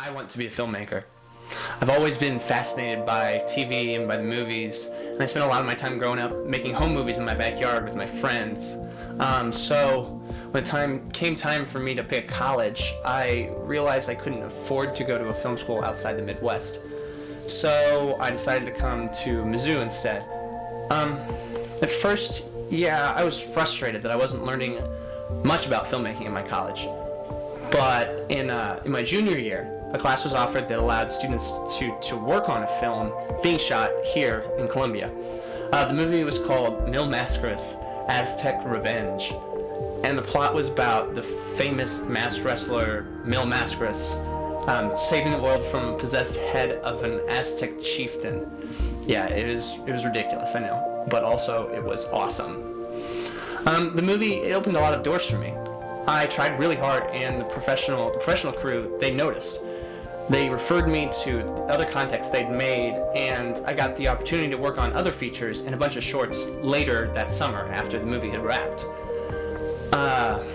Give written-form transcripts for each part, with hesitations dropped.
I want to be a filmmaker. I've always been fascinated by TV and by the movies, and I spent a lot of my time growing up making home movies in my backyard with my friends. So when came time for me to pick college, I realized I couldn't afford to go to a film school outside the Midwest. So I decided to come to Mizzou instead. At first, yeah, I was frustrated that I wasn't learning much about filmmaking in my college. But in my junior year, a class was offered that allowed students to work on a film being shot here in Columbia. The movie was called Mil Mascaras, Aztec Revenge, and the plot was about the famous masked wrestler Mil Mascaras saving the world from a possessed head of an Aztec chieftain. Yeah, it was ridiculous, I know, but also it was awesome. The movie, it opened a lot of doors for me. I tried really hard, and the professional crew, they noticed. They referred me to other contacts they'd made, and I got the opportunity to work on other features and a bunch of shorts later that summer after the movie had wrapped.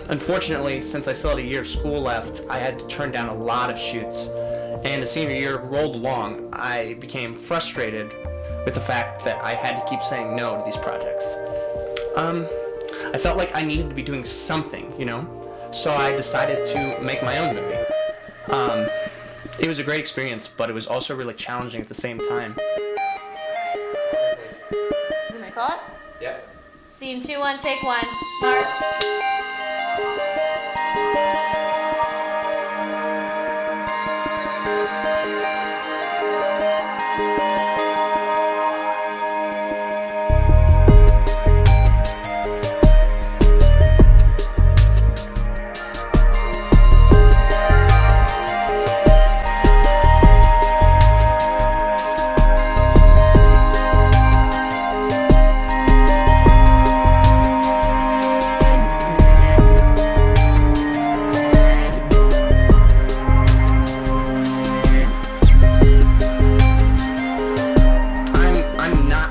Unfortunately, since I still had a year of school left, I had to turn down a lot of shoots, and as senior year rolled along, I became frustrated with the fact that I had to keep saying no to these projects. I felt like I needed to be doing something, you know? So I decided to make my own movie. It was a great experience, but it was also really challenging at the same time. Am I caught? Yep. Scene 2, 1, take 1. Mark.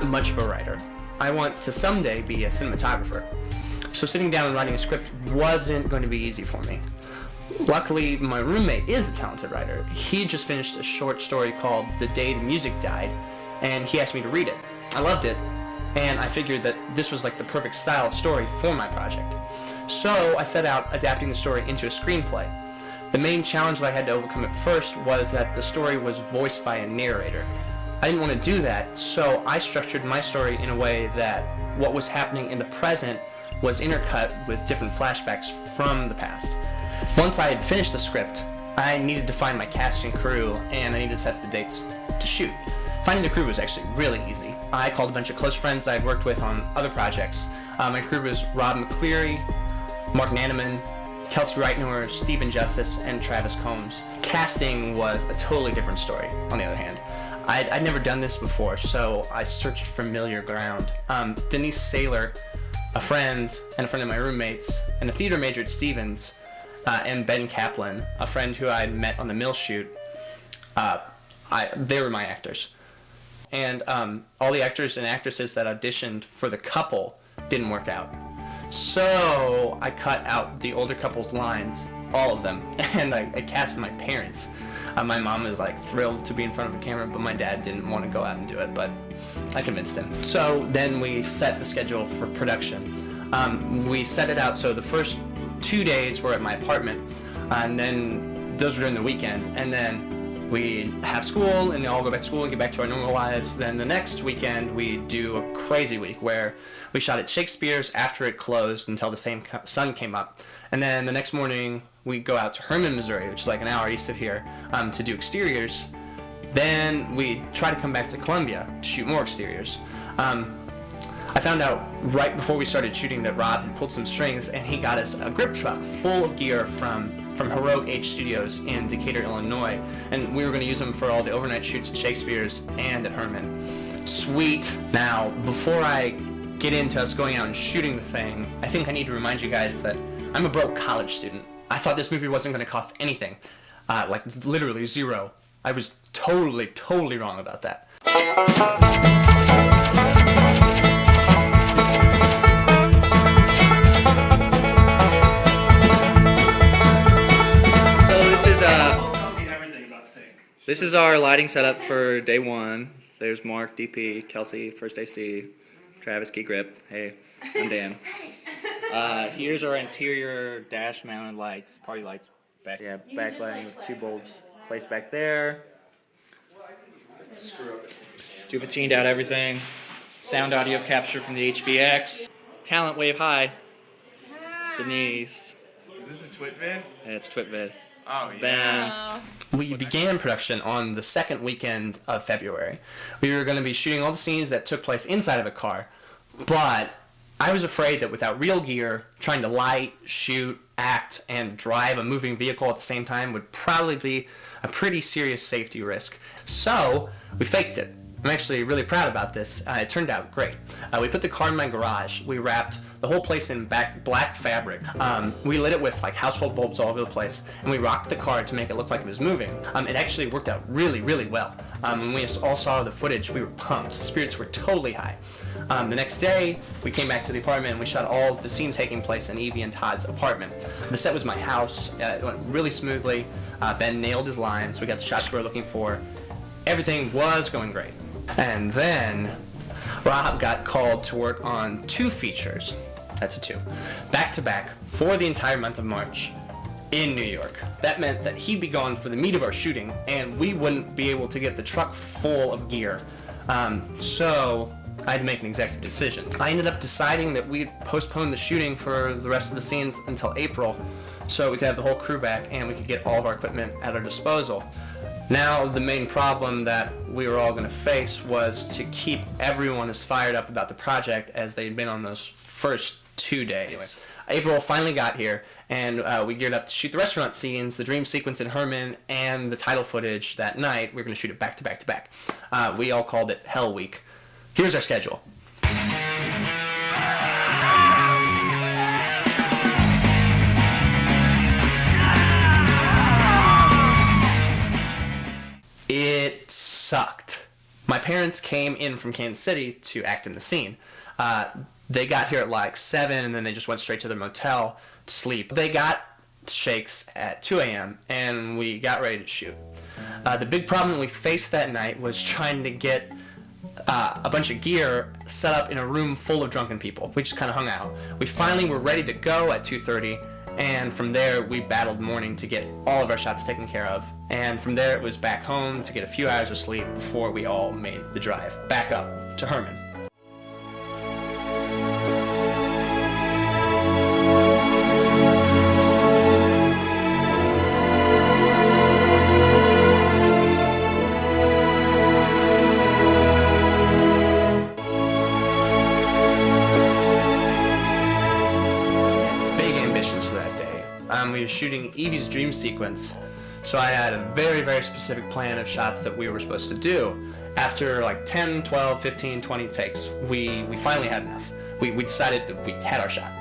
Much of a writer. I want to someday be a cinematographer. So sitting down and writing a script wasn't going to be easy for me. Luckily, my roommate is a talented writer. He just finished a short story called The Day the Music Died, and he asked me to read it. I loved it, and I figured that this was like the perfect style of story for my project. So I set out adapting the story into a screenplay. The main challenge that I had to overcome at first was that the story was voiced by a narrator. I didn't want to do that, so I structured my story in a way that what was happening in the present was intercut with different flashbacks from the past. Once I had finished the script, I needed to find my cast and crew, and I needed to set the dates to shoot. Finding the crew was actually really easy. I called a bunch of close friends that I'd worked with on other projects. My crew was Rob McCleary, Mark Nanaman, Kelsey Reitner, Stephen Justice, and Travis Combs. Casting was a totally different story, on the other hand. I'd never done this before, so I searched familiar ground. Denise Saylor, a friend of my roommates, and a theater major at Stevens, and Ben Kaplan, a friend who I'd met on the Mill shoot, they were my actors. And all the actors and actresses that auditioned for the couple didn't work out. So I cut out the older couple's lines, all of them, and I cast my parents. My mom was like thrilled to be in front of a camera, but my dad didn't want to go out and do it, but I convinced him. So then we set the schedule for production. We set it out so the first 2 days were at my apartment, and then those were during the weekend, and then we have school and they all go back to school and get back to our normal lives. Then the next weekend we do a crazy week where we shot at Shakespeare's after it closed until the same sun came up. And then the next morning we go out to Herman, Missouri, which is like an hour east of here, to do exteriors. Then we try to come back to Columbia to shoot more exteriors. I found out right before we started shooting that Rob had pulled some strings and he got us a grip truck full of gear from Heroic-H Studios in Decatur, Illinois, and we were going to use them for all the overnight shoots at Shakespeare's and at Herman. Sweet. Now, before I get into us going out and shooting the thing, I think I need to remind you guys that I'm a broke college student. I thought this movie wasn't going to cost anything, like literally zero. I was totally wrong about that. So this is This is our lighting setup for day one. There's Mark, DP, Kelsey, First AC, Travis, Key Grip. Hey, I'm Dan. Here's our interior dash-mounted lights, party lights. Backlighting with 2 bulbs placed back there. 215'd out everything. Sound audio capture from the HVX. Talent wave high. It's Denise. Is this a twit vid? Yeah, it's TwitVid. Oh, Ben. yeah. We began production on the second weekend of February. We were going to be shooting all the scenes that took place inside of a car, but I was afraid that without real gear, trying to light, shoot, act, and drive a moving vehicle at the same time would probably be a pretty serious safety risk. So we faked it. I'm actually really proud about this. It turned out great. We put the car in my garage. We wrapped the whole place in black fabric. We lit it with like household bulbs all over the place, and we rocked the car to make it look like it was moving. It actually worked out really, really well. When we all saw the footage, we were pumped. Spirits were totally high. The next day, we came back to the apartment and we shot all of the scene taking place in Evie and Todd's apartment. The set was my house. It went really smoothly. Ben nailed his lines. We got the shots we were looking for. Everything was going great. And then Rob got called to work on 2 features, that's a 2, back-to-back for the entire month of March in New York. That meant that he'd be gone for the meat of our shooting, and we wouldn't be able to get the truck full of gear. So I had to make an executive decision. I ended up deciding that we'd postpone the shooting for the rest of the scenes until April, so we could have the whole crew back and we could get all of our equipment at our disposal. Now, the main problem that we were all going to face was to keep everyone as fired up about the project as they'd been on those first 2 days. April finally got here, and we geared up to shoot the restaurant scenes, the dream sequence in Herman, and the title footage that night. We were going to shoot it back to back to back. We all called it Hell Week. Here's our schedule. It sucked. My parents came in from Kansas City to act in the scene. They got here at like 7 and then they just went straight to their motel to sleep. They got shakes at 2 a.m. and we got ready to shoot. The big problem we faced that night was trying to get a bunch of gear set up in a room full of drunken people. We just kind of hung out. We finally were ready to go at 2:30. And from there, we battled morning to get all of our shots taken care of. And from there, it was back home to get a few hours of sleep before we all made the drive back up to Herman. We were shooting Evie's dream sequence, so I had a very, very specific plan of shots that we were supposed to do. After like 10, 12, 15, 20 takes, we finally had enough. We decided that we had our shot.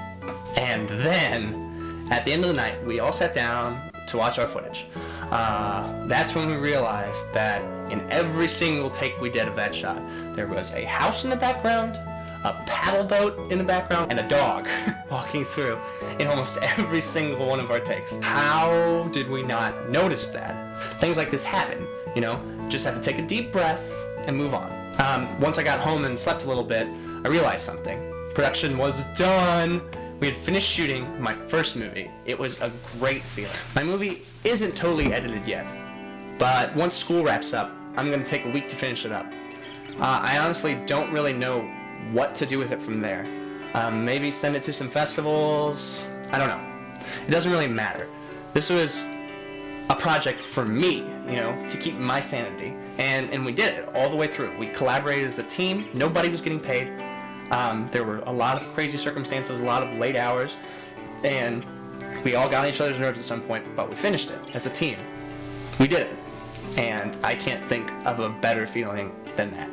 And then, at the end of the night, we all sat down to watch our footage. That's when we realized that in every single take we did of that shot, there was a house in the background, a paddle boat in the background, and a dog walking through in almost every single one of our takes. How did we not notice that? Things like this happen, you know? Just have to take a deep breath and move on. Once I got home and slept a little bit, I realized something. Production was done. We had finished shooting my first movie. It was a great feeling. My movie isn't totally edited yet, but once school wraps up, I'm gonna take a week to finish it up. I honestly don't really know what to do with it from there. Maybe send it to some festivals. I don't know. It doesn't really matter. This was a project for me, you know, to keep my sanity. And we did it all the way through. We collaborated as a team. Nobody was getting paid. There were a lot of crazy circumstances, a lot of late hours, and we all got on each other's nerves at some point, but we finished it as a team. We did it. And I can't think of a better feeling than that.